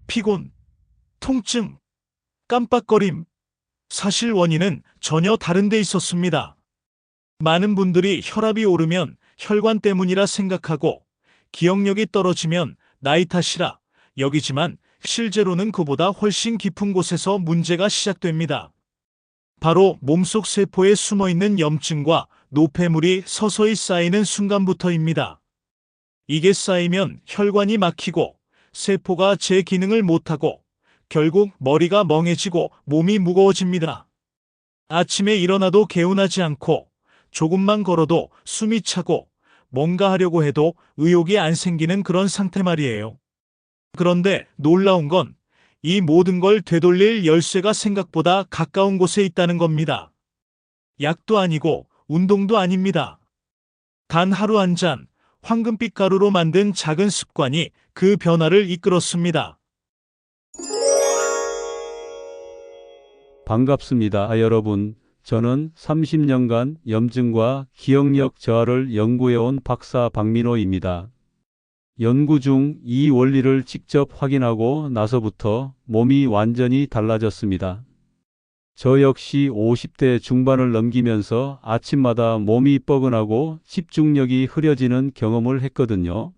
피곤, 통증, 깜빡거림. 사실 원인은 전혀 다른 데 있었습니다. 많은 분들이 혈압이 오르면 혈관 때문이라 생각하고 기억력이 떨어지면 나이 탓이라 여기지만 실제로는 그보다 훨씬 깊은 곳에서 문제가 시작됩니다. 바로 몸속 세포에 숨어있는 염증과 노폐물이 서서히 쌓이는 순간부터입니다. 이게 쌓이면 혈관이 막히고 세포가 제 기능을 못하고 결국 머리가 멍해지고 몸이 무거워집니다. 아침에 일어나도 개운하지 않고 조금만 걸어도 숨이 차고 뭔가 하려고 해도 의욕이 안 생기는 그런 상태 말이에요. 그런데 놀라운 건 이 모든 걸 되돌릴 열쇠가 생각보다 가까운 곳에 있다는 겁니다. 약도 아니고 운동도 아닙니다. 단 하루 한 잔 황금빛 가루로 만든 작은 습관이 그 변화를 이끌었습니다. 반갑습니다, 여러분. 저는 30년간 염증과 기억력 저하를 연구해온 박사 박민호입니다. 연구 중 이 원리를 직접 확인하고 나서부터 몸이 완전히 달라졌습니다. 저 역시 50대 중반을 넘기면서 아침마다 몸이 뻐근하고 집중력이 흐려지는 경험을 했거든요.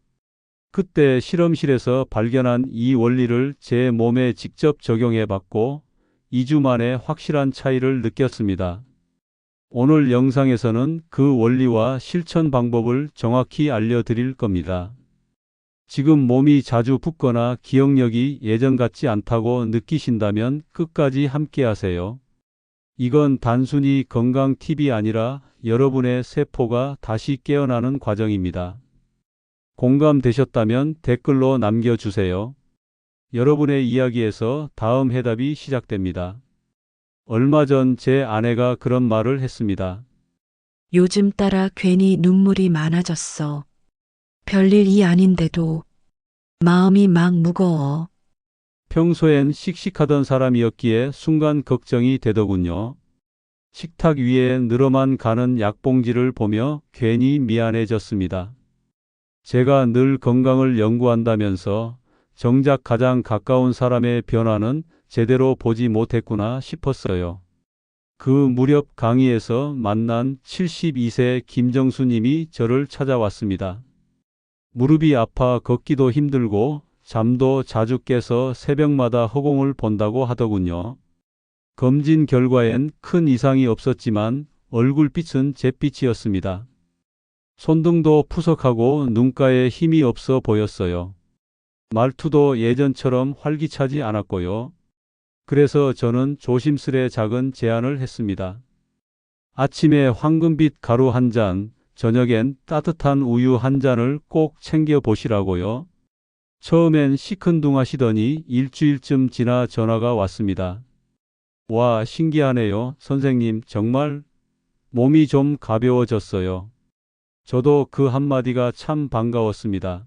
그때 실험실에서 발견한 이 원리를 제 몸에 직접 적용해 봤고 2주 만에 확실한 차이를 느꼈습니다. 오늘 영상에서는 그 원리와 실천 방법을 정확히 알려드릴 겁니다. 지금 몸이 자주 붓거나 기억력이 예전 같지 않다고 느끼신다면 끝까지 함께 하세요. 이건 단순히 건강 팁이 아니라 여러분의 세포가 다시 깨어나는 과정입니다. 공감되셨다면 댓글로 남겨주세요. 여러분의 이야기에서 다음 해답이 시작됩니다. 얼마 전 제 아내가 그런 말을 했습니다. 요즘 따라 괜히 눈물이 많아졌어. 별일이 아닌데도 마음이 막 무거워. 평소엔 씩씩하던 사람이었기에 순간 걱정이 되더군요. 식탁 위에 늘어만 가는 약봉지를 보며 괜히 미안해졌습니다. 제가 늘 건강을 연구한다면서 정작 가장 가까운 사람의 변화는 제대로 보지 못했구나 싶었어요. 그 무렵 강의에서 만난 72세 김정수 님이 저를 찾아왔습니다. 무릎이 아파 걷기도 힘들고 잠도 자주 깨서 새벽마다 허공을 본다고 하더군요. 검진 결과엔 큰 이상이 없었지만 얼굴빛은 잿빛이었습니다. 손등도 푸석하고 눈가에 힘이 없어 보였어요. 말투도 예전처럼 활기차지 않았고요. 그래서 저는 조심스레 작은 제안을 했습니다. 아침에 황금빛 가루 한 잔, 저녁엔 따뜻한 우유 한 잔을 꼭 챙겨 보시라고요. 처음엔 시큰둥하시더니 일주일쯤 지나 전화가 왔습니다. 와, 신기하네요. 선생님, 정말 몸이 좀 가벼워졌어요. 저도 그 한마디가 참 반가웠습니다.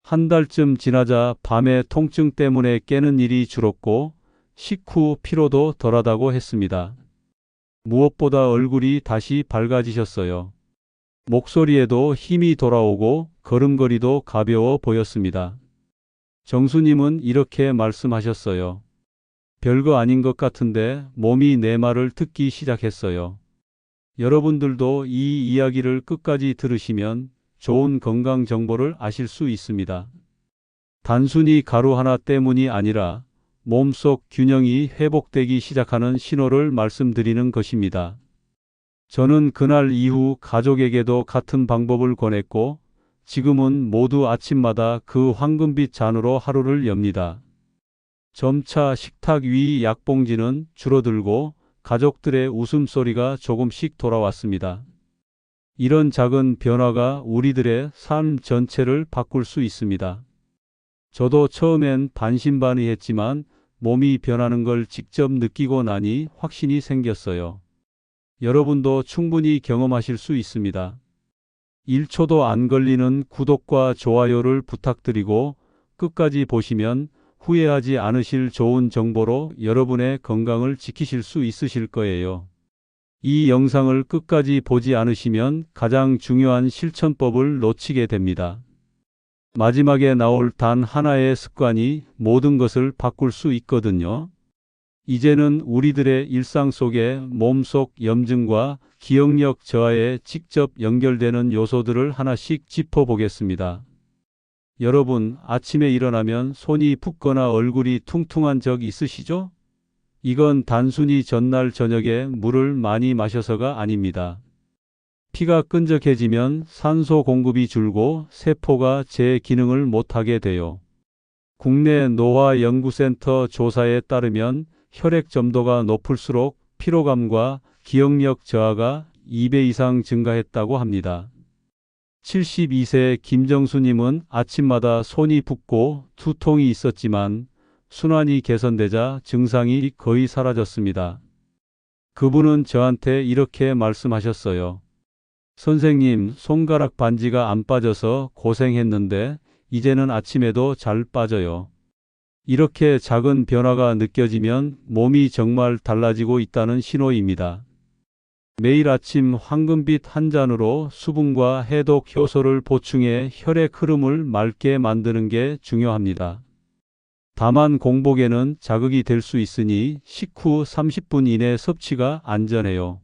한 달쯤 지나자 밤에 통증 때문에 깨는 일이 줄었고 식후 피로도 덜하다고 했습니다. 무엇보다 얼굴이 다시 밝아지셨어요. 목소리에도 힘이 돌아오고 걸음걸이도 가벼워 보였습니다. 정수님은 이렇게 말씀하셨어요. 별거 아닌 것 같은데 몸이 내 말을 듣기 시작했어요. 여러분들도 이 이야기를 끝까지 들으시면 좋은 건강 정보를 아실 수 있습니다. 단순히 가루 하나 때문이 아니라 몸속 균형이 회복되기 시작하는 신호를 말씀드리는 것입니다. 저는 그날 이후 가족에게도 같은 방법을 권했고 지금은 모두 아침마다 그 황금빛 잔으로 하루를 엽니다. 점차 식탁 위 약봉지는 줄어들고 가족들의 웃음소리가 조금씩 돌아왔습니다. 이런 작은 변화가 우리들의 삶 전체를 바꿀 수 있습니다. 저도 처음엔 반신반의했지만 몸이 변하는 걸 직접 느끼고 나니 확신이 생겼어요. 여러분도 충분히 경험하실 수 있습니다. 1초도 안 걸리는 구독과 좋아요를 부탁드리고 끝까지 보시면 후회하지 않으실 좋은 정보로 여러분의 건강을 지키실 수 있으실 거예요. 이 영상을 끝까지 보지 않으시면 가장 중요한 실천법을 놓치게 됩니다. 마지막에 나올 단 하나의 습관이 모든 것을 바꿀 수 있거든요. 이제는 우리들의 일상 속에 몸속 염증과 기억력 저하에 직접 연결되는 요소들을 하나씩 짚어보겠습니다. 여러분, 아침에 일어나면 손이 붓거나 얼굴이 퉁퉁한 적 있으시죠? 이건 단순히 전날 저녁에 물을 많이 마셔서가 아닙니다. 피가 끈적해지면 산소 공급이 줄고 세포가 제 기능을 못하게 돼요. 국내 노화연구센터 조사에 따르면 혈액 점도가 높을수록 피로감과 기억력 저하가 2배 이상 증가했다고 합니다. 72세 김정수님은 아침마다 손이 붓고 두통이 있었지만 순환이 개선되자 증상이 거의 사라졌습니다. 그분은 저한테 이렇게 말씀하셨어요. 선생님, 손가락 반지가 안 빠져서 고생했는데 이제는 아침에도 잘 빠져요. 이렇게 작은 변화가 느껴지면 몸이 정말 달라지고 있다는 신호입니다. 매일 아침 황금빛 한 잔으로 수분과 해독 효소를 보충해 혈액 흐름을 맑게 만드는 게 중요합니다. 다만 공복에는 자극이 될 수 있으니 식후 30분 이내 섭취가 안전해요.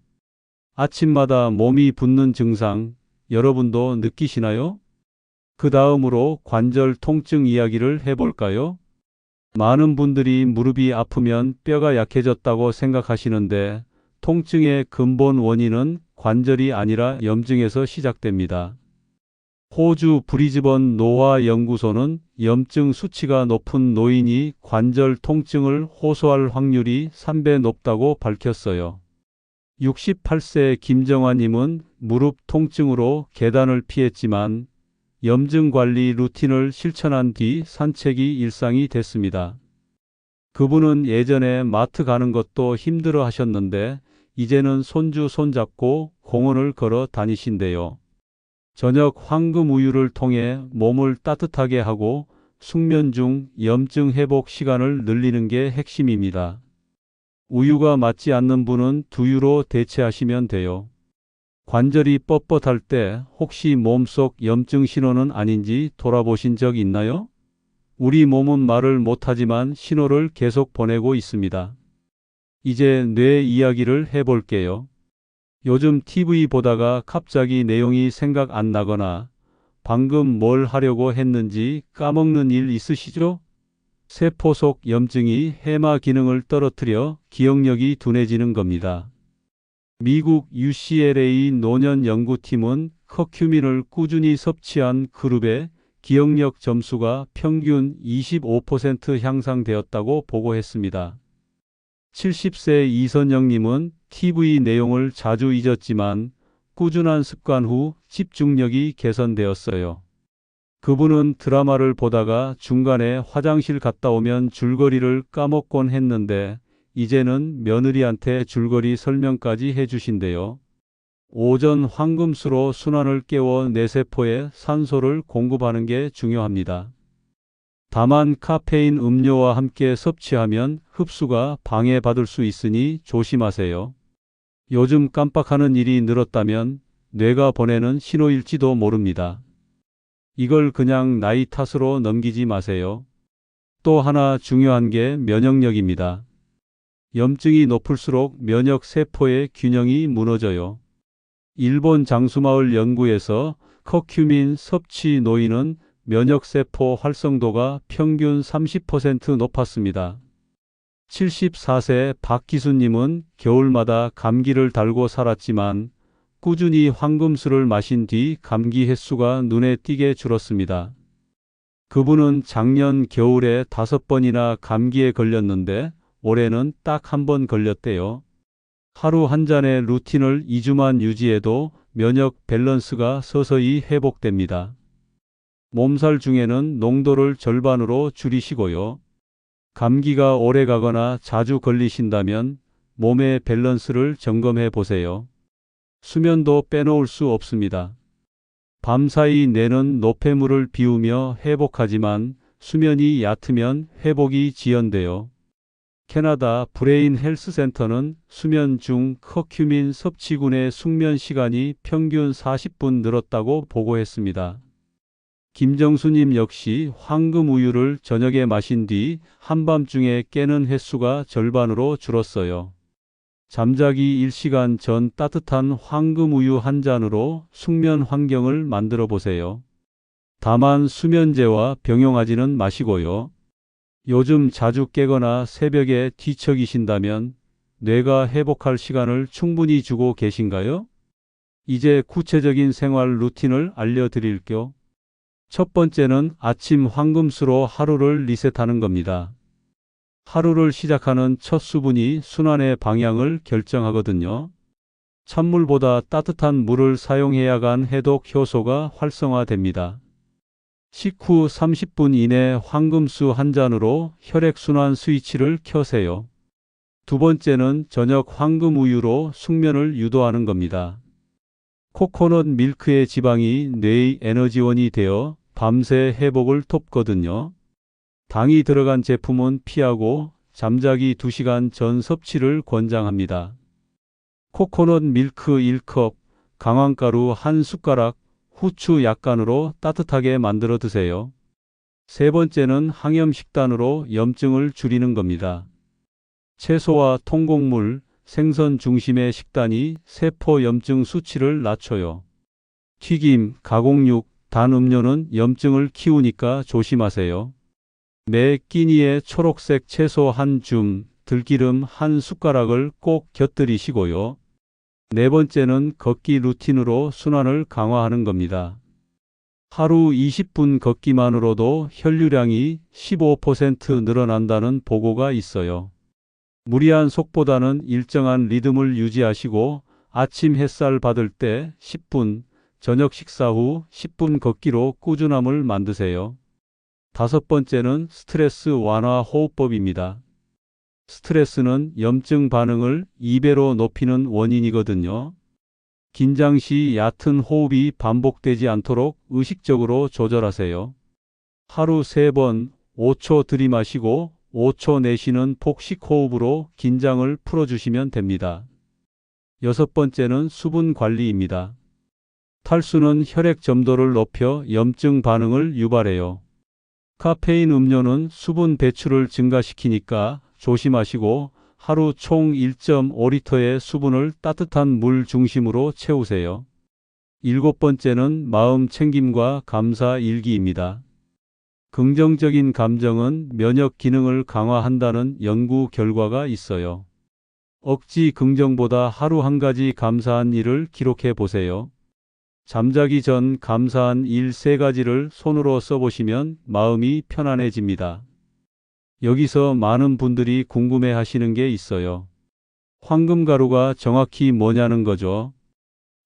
아침마다 몸이 붓는 증상, 여러분도 느끼시나요? 그 다음으로 관절 통증 이야기를 해볼까요? 많은 분들이 무릎이 아프면 뼈가 약해졌다고 생각하시는데 통증의 근본 원인은 관절이 아니라 염증에서 시작됩니다. 호주 브리즈번 노화연구소는 염증 수치가 높은 노인이 관절 통증을 호소할 확률이 3배 높다고 밝혔어요. 68세 김정환님은 무릎 통증으로 계단을 피했지만 염증 관리 루틴을 실천한 뒤 산책이 일상이 됐습니다. 그분은 예전에 마트 가는 것도 힘들어 하셨는데 이제는 손주 손잡고 공원을 걸어 다니신대요. 저녁 황금 우유를 통해 몸을 따뜻하게 하고 숙면 중 염증 회복 시간을 늘리는 게 핵심입니다. 우유가 맞지 않는 분은 두유로 대체하시면 돼요. 관절이 뻣뻣할 때 혹시 몸속 염증 신호는 아닌지 돌아보신 적 있나요? 우리 몸은 말을 못하지만 신호를 계속 보내고 있습니다. 이제 뇌 이야기를 해볼게요. 요즘 TV 보다가 갑자기 내용이 생각 안 나거나 방금 뭘 하려고 했는지 까먹는 일 있으시죠? 세포 속 염증이 해마 기능을 떨어뜨려 기억력이 둔해지는 겁니다. 미국 UCLA 노년 연구팀은 커큐민을 꾸준히 섭취한 그룹의 기억력 점수가 평균 25% 향상되었다고 보고했습니다. 70세 이선영님은 TV 내용을 자주 잊었지만 꾸준한 습관 후 집중력이 개선되었어요. 그분은 드라마를 보다가 중간에 화장실 갔다 오면 줄거리를 까먹곤 했는데 이제는 며느리한테 줄거리 설명까지 해주신대요. 오전 황금수로 순환을 깨워 뇌세포에 산소를 공급하는 게 중요합니다. 다만 카페인 음료와 함께 섭취하면 흡수가 방해받을 수 있으니 조심하세요. 요즘 깜빡하는 일이 늘었다면 뇌가 보내는 신호일지도 모릅니다. 이걸 그냥 나이 탓으로 넘기지 마세요. 또 하나 중요한 게 면역력입니다. 염증이 높을수록 면역 세포의 균형이 무너져요. 일본 장수마을 연구에서 커큐민 섭취 노인은 면역세포 활성도가 평균 30% 높았습니다. 74세 박기수님은 겨울마다 감기를 달고 살았지만 꾸준히 황금수를 마신 뒤 감기 횟수가 눈에 띄게 줄었습니다. 그분은 작년 겨울에 5번이나 감기에 걸렸는데 올해는 딱 1번 걸렸대요. 하루 한 잔의 루틴을 2주만 유지해도 면역 밸런스가 서서히 회복됩니다. 몸살 중에는 농도를 절반으로 줄이시고요. 감기가 오래 가거나 자주 걸리신다면 몸의 밸런스를 점검해 보세요. 수면도 빼놓을 수 없습니다. 밤사이 뇌는 노폐물을 비우며 회복하지만 수면이 얕으면 회복이 지연돼요. 캐나다 브레인 헬스 센터는 수면 중 커큐민 섭취군의 숙면 시간이 평균 40분 늘었다고 보고했습니다. 김정수님 역시 황금 우유를 저녁에 마신 뒤 한밤중에 깨는 횟수가 절반으로 줄었어요. 잠자기 1시간 전 따뜻한 황금 우유 한 잔으로 숙면 환경을 만들어 보세요. 다만 수면제와 병용하지는 마시고요. 요즘 자주 깨거나 새벽에 뒤척이신다면 뇌가 회복할 시간을 충분히 주고 계신가요? 이제 구체적인 생활 루틴을 알려드릴게요. 첫 번째는 아침 황금수로 하루를 리셋하는 겁니다. 하루를 시작하는 첫 수분이 순환의 방향을 결정하거든요. 찬물보다 따뜻한 물을 사용해야간 해독 효소가 활성화됩니다. 식후 30분 이내 황금수 한 잔으로 혈액순환 스위치를 켜세요. 두 번째는 저녁 황금 우유로 숙면을 유도하는 겁니다. 코코넛 밀크의 지방이 뇌의 에너지원이 되어 밤새 회복을 돕거든요. 당이 들어간 제품은 피하고 잠자기 2시간 전 섭취를 권장합니다. 코코넛 밀크 1컵, 강황가루 1숟가락, 후추 약간으로 따뜻하게 만들어 드세요. 세 번째는 항염식단으로 염증을 줄이는 겁니다. 채소와 통곡물, 생선 중심의 식단이 세포 염증 수치를 낮춰요. 튀김, 가공육, 단 음료는 염증을 키우니까 조심하세요. 매 끼니에 초록색 채소 한 줌, 들기름 한 숟가락을 꼭 곁들이시고요. 네 번째는 걷기 루틴으로 순환을 강화하는 겁니다. 하루 20분 걷기만으로도 혈류량이 15% 늘어난다는 보고가 있어요. 무리한 속보다는 일정한 리듬을 유지하시고 아침 햇살 받을 때 10분, 저녁 식사 후 10분 걷기로 꾸준함을 만드세요. 다섯 번째는 스트레스 완화 호흡법입니다. 스트레스는 염증 반응을 2배로 높이는 원인이거든요. 긴장 시 얕은 호흡이 반복되지 않도록 의식적으로 조절하세요. 하루 3번 5초 들이마시고 5초 내쉬는 복식 호흡으로 긴장을 풀어주시면 됩니다. 여섯 번째는 수분 관리입니다. 탈수는 혈액 점도를 높여 염증 반응을 유발해요. 카페인 음료는 수분 배출을 증가시키니까 조심하시고 하루 총 1.5리터의 수분을 따뜻한 물 중심으로 채우세요. 일곱 번째는 마음 챙김과 감사 일기입니다. 긍정적인 감정은 면역 기능을 강화한다는 연구 결과가 있어요. 억지 긍정보다 하루 한 가지 감사한 일을 기록해 보세요. 잠자기 전 감사한 일 3가지를 손으로 써보시면 마음이 편안해집니다. 여기서 많은 분들이 궁금해 하시는 게 있어요. 황금가루가 정확히 뭐냐는 거죠.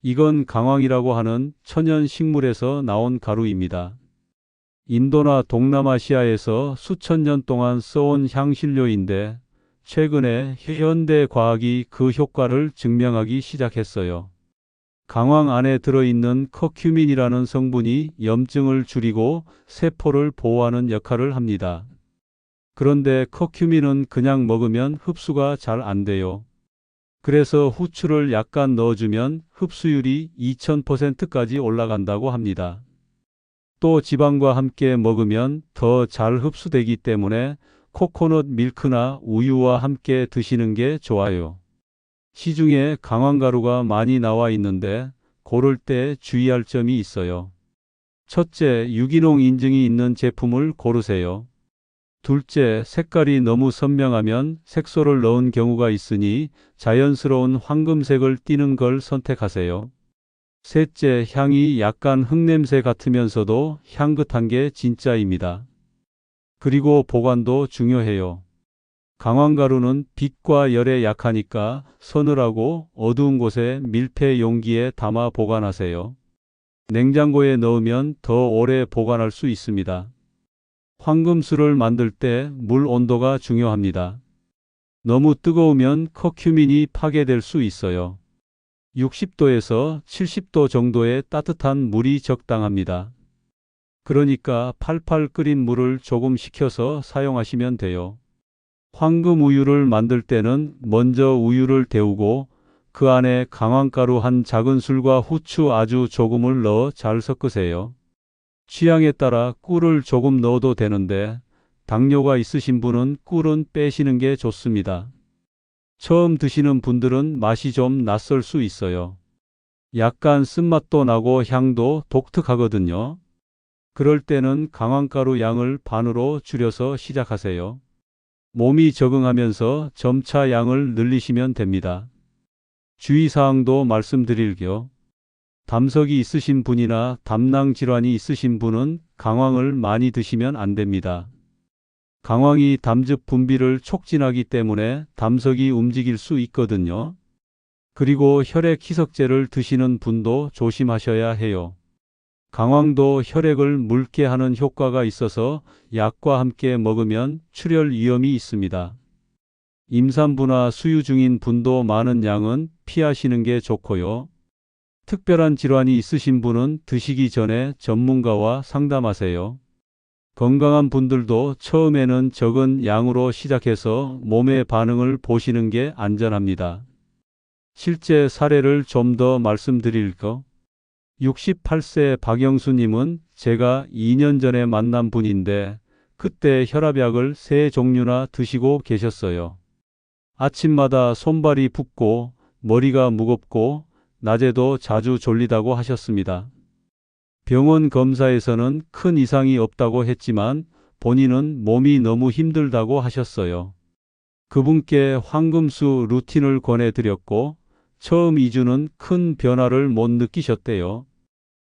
이건 강황이라고 하는 천연 식물에서 나온 가루입니다. 인도나 동남아시아에서 수천 년 동안 써온 향신료인데 최근에 현대 과학이 그 효과를 증명하기 시작했어요. 강황 안에 들어있는 커큐민이라는 성분이 염증을 줄이고 세포를 보호하는 역할을 합니다. 그런데 커큐민은 그냥 먹으면 흡수가 잘 안 돼요. 그래서 후추를 약간 넣어주면 흡수율이 2000%까지 올라간다고 합니다. 또 지방과 함께 먹으면 더 잘 흡수되기 때문에 코코넛 밀크나 우유와 함께 드시는 게 좋아요. 시중에 강황가루가 많이 나와 있는데 고를 때 주의할 점이 있어요. 첫째, 유기농 인증이 있는 제품을 고르세요. 둘째, 색깔이 너무 선명하면 색소를 넣은 경우가 있으니 자연스러운 황금색을 띠는 걸 선택하세요. 셋째, 향이 약간 흙냄새 같으면서도 향긋한 게 진짜입니다. 그리고 보관도 중요해요. 강황가루는 빛과 열에 약하니까 서늘하고 어두운 곳에 밀폐 용기에 담아 보관하세요. 냉장고에 넣으면 더 오래 보관할 수 있습니다. 황금수를 만들 때 물 온도가 중요합니다. 너무 뜨거우면 커큐민이 파괴될 수 있어요. 60도에서 70도 정도의 따뜻한 물이 적당합니다. 그러니까 팔팔 끓인 물을 조금 식혀서 사용하시면 돼요. 황금 우유를 만들 때는 먼저 우유를 데우고 그 안에 강황가루 한 작은 술과 후추 아주 조금을 넣어 잘 섞으세요. 취향에 따라 꿀을 조금 넣어도 되는데 당뇨가 있으신 분은 꿀은 빼시는 게 좋습니다. 처음 드시는 분들은 맛이 좀 낯설 수 있어요. 약간 쓴맛도 나고 향도 독특하거든요. 그럴 때는 강황가루 양을 반으로 줄여서 시작하세요. 몸이 적응하면서 점차 양을 늘리시면 됩니다. 주의사항도 말씀드릴게요. 담석이 있으신 분이나 담낭 질환이 있으신 분은 강황을 많이 드시면 안 됩니다. 강황이 담즙 분비를 촉진하기 때문에 담석이 움직일 수 있거든요. 그리고 혈액 희석제를 드시는 분도 조심하셔야 해요. 강황도 혈액을 묽게 하는 효과가 있어서 약과 함께 먹으면 출혈 위험이 있습니다. 임산부나 수유 중인 분도 많은 양은 피하시는 게 좋고요. 특별한 질환이 있으신 분은 드시기 전에 전문가와 상담하세요. 건강한 분들도 처음에는 적은 양으로 시작해서 몸의 반응을 보시는 게 안전합니다. 실제 사례를 좀 더 말씀드릴까? 68세 박영수님은 제가 2년 전에 만난 분인데 그때 혈압약을 3종류나 드시고 계셨어요. 아침마다 손발이 붓고 머리가 무겁고 낮에도 자주 졸리다고 하셨습니다. 병원 검사에서는 큰 이상이 없다고 했지만 본인은 몸이 너무 힘들다고 하셨어요. 그분께 황금수 루틴을 권해드렸고 처음 2주는 큰 변화를 못 느끼셨대요.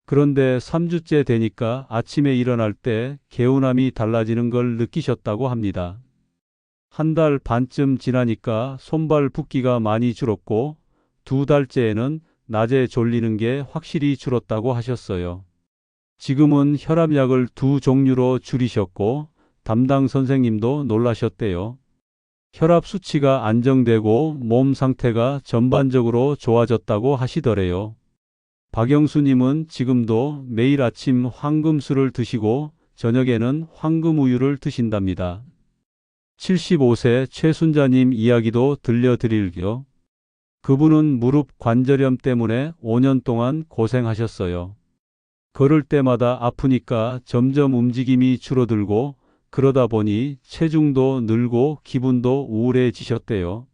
그런데 3주째 되니까 아침에 일어날 때 개운함이 달라지는 걸 느끼셨다고 합니다. 한 달 반쯤 지나니까 손발 붓기가 많이 줄었고 2달째에는 낮에 졸리는 게 확실히 줄었다고 하셨어요. 지금은 혈압약을 2종류로 줄이셨고 담당 선생님도 놀라셨대요. 혈압 수치가 안정되고 몸 상태가 전반적으로 좋아졌다고 하시더래요. 박영수님은 지금도 매일 아침 황금수를 드시고 저녁에는 황금우유를 드신답니다. 75세 최순자님 이야기도 들려드릴게요. 그분은 무릎 관절염 때문에 5년 동안 고생하셨어요. 걸을 때마다 아프니까 점점 움직임이 줄어들고 그러다 보니 체중도 늘고 기분도 우울해지셨대요.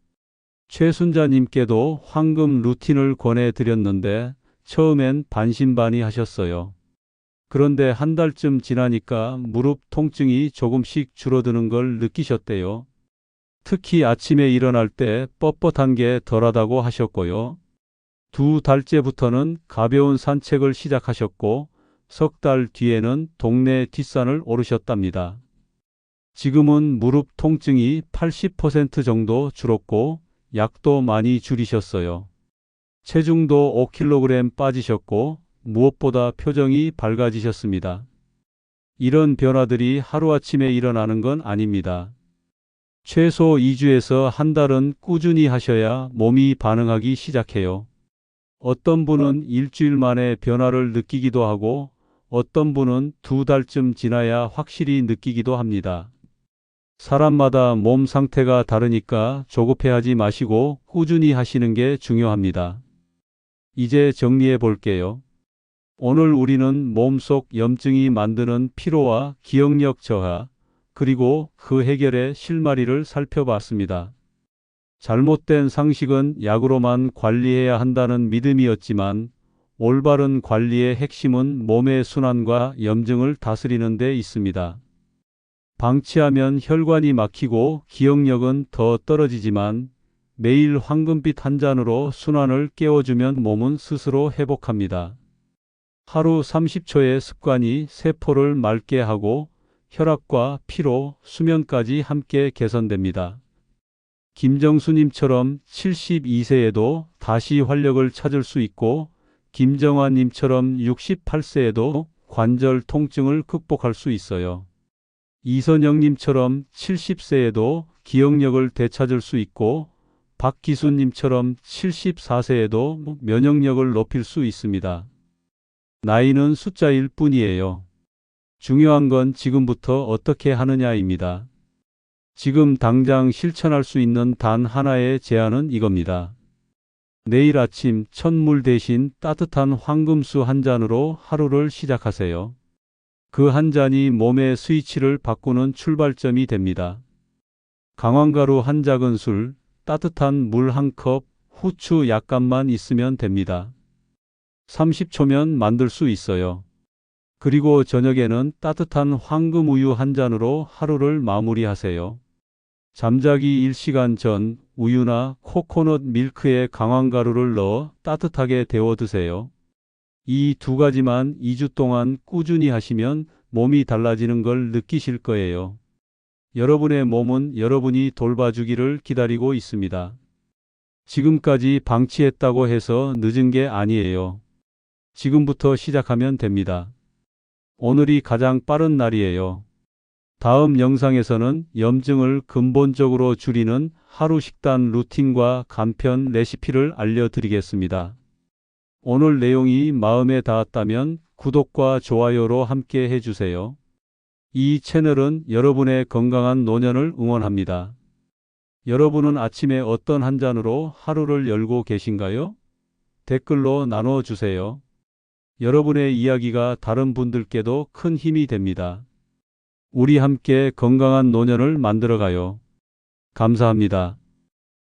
최순자님께도 황금 루틴을 권해드렸는데 처음엔 반신반의하셨어요. 그런데 한 달쯤 지나니까 무릎 통증이 조금씩 줄어드는 걸 느끼셨대요. 특히 아침에 일어날 때 뻣뻣한 게 덜하다고 하셨고요. 2달째부터는 가벼운 산책을 시작하셨고 석 달 뒤에는 동네 뒷산을 오르셨답니다. 지금은 무릎 통증이 80% 정도 줄었고 약도 많이 줄이셨어요. 체중도 5kg 빠지셨고 무엇보다 표정이 밝아지셨습니다. 이런 변화들이 하루아침에 일어나는 건 아닙니다. 최소 2주에서 한 달은 꾸준히 하셔야 몸이 반응하기 시작해요. 어떤 분은 일주일 만에 변화를 느끼기도 하고 어떤 분은 2달쯤 지나야 확실히 느끼기도 합니다. 사람마다 몸 상태가 다르니까 조급해하지 마시고 꾸준히 하시는 게 중요합니다. 이제 정리해 볼게요. 오늘 우리는 몸속 염증이 만드는 피로와 기억력 저하, 그리고 그 해결의 실마리를 살펴봤습니다. 잘못된 상식은 약으로만 관리해야 한다는 믿음이었지만 올바른 관리의 핵심은 몸의 순환과 염증을 다스리는 데 있습니다. 방치하면 혈관이 막히고 기억력은 더 떨어지지만 매일 황금빛 한 잔으로 순환을 깨워주면 몸은 스스로 회복합니다. 하루 30초의 습관이 세포를 맑게 하고 혈압과 피로, 수면까지 함께 개선됩니다. 김정수님처럼 72세에도 다시 활력을 찾을 수 있고 김정환님처럼 68세에도 관절 통증을 극복할 수 있어요. 이선영님처럼 70세에도 기억력을 되찾을 수 있고 박기수님처럼 74세에도 면역력을 높일 수 있습니다. 나이는 숫자일 뿐이에요. 중요한 건 지금부터 어떻게 하느냐입니다. 지금 당장 실천할 수 있는 단 하나의 제안은 이겁니다. 내일 아침 첫물 대신 따뜻한 황금수 한 잔으로 하루를 시작하세요. 그 한 잔이 몸의 스위치를 바꾸는 출발점이 됩니다. 강황가루 한 작은술, 따뜻한 물 한 컵, 후추 약간만 있으면 됩니다. 30초면 만들 수 있어요. 그리고 저녁에는 따뜻한 황금 우유 한 잔으로 하루를 마무리하세요. 잠자기 1시간 전 우유나 코코넛 밀크에 강황가루를 넣어 따뜻하게 데워 드세요. 이 두 가지만 2주 동안 꾸준히 하시면 몸이 달라지는 걸 느끼실 거예요. 여러분의 몸은 여러분이 돌봐주기를 기다리고 있습니다. 지금까지 방치했다고 해서 늦은 게 아니에요. 지금부터 시작하면 됩니다. 오늘이 가장 빠른 날이에요. 다음 영상에서는 염증을 근본적으로 줄이는 하루 식단 루틴과 간편 레시피를 알려드리겠습니다. 오늘 내용이 마음에 닿았다면 구독과 좋아요로 함께 해주세요. 이 채널은 여러분의 건강한 노년을 응원합니다. 여러분은 아침에 어떤 한 잔으로 하루를 열고 계신가요? 댓글로 나눠주세요. 여러분의 이야기가 다른 분들께도 큰 힘이 됩니다. 우리 함께 건강한 노년을 만들어가요. 감사합니다.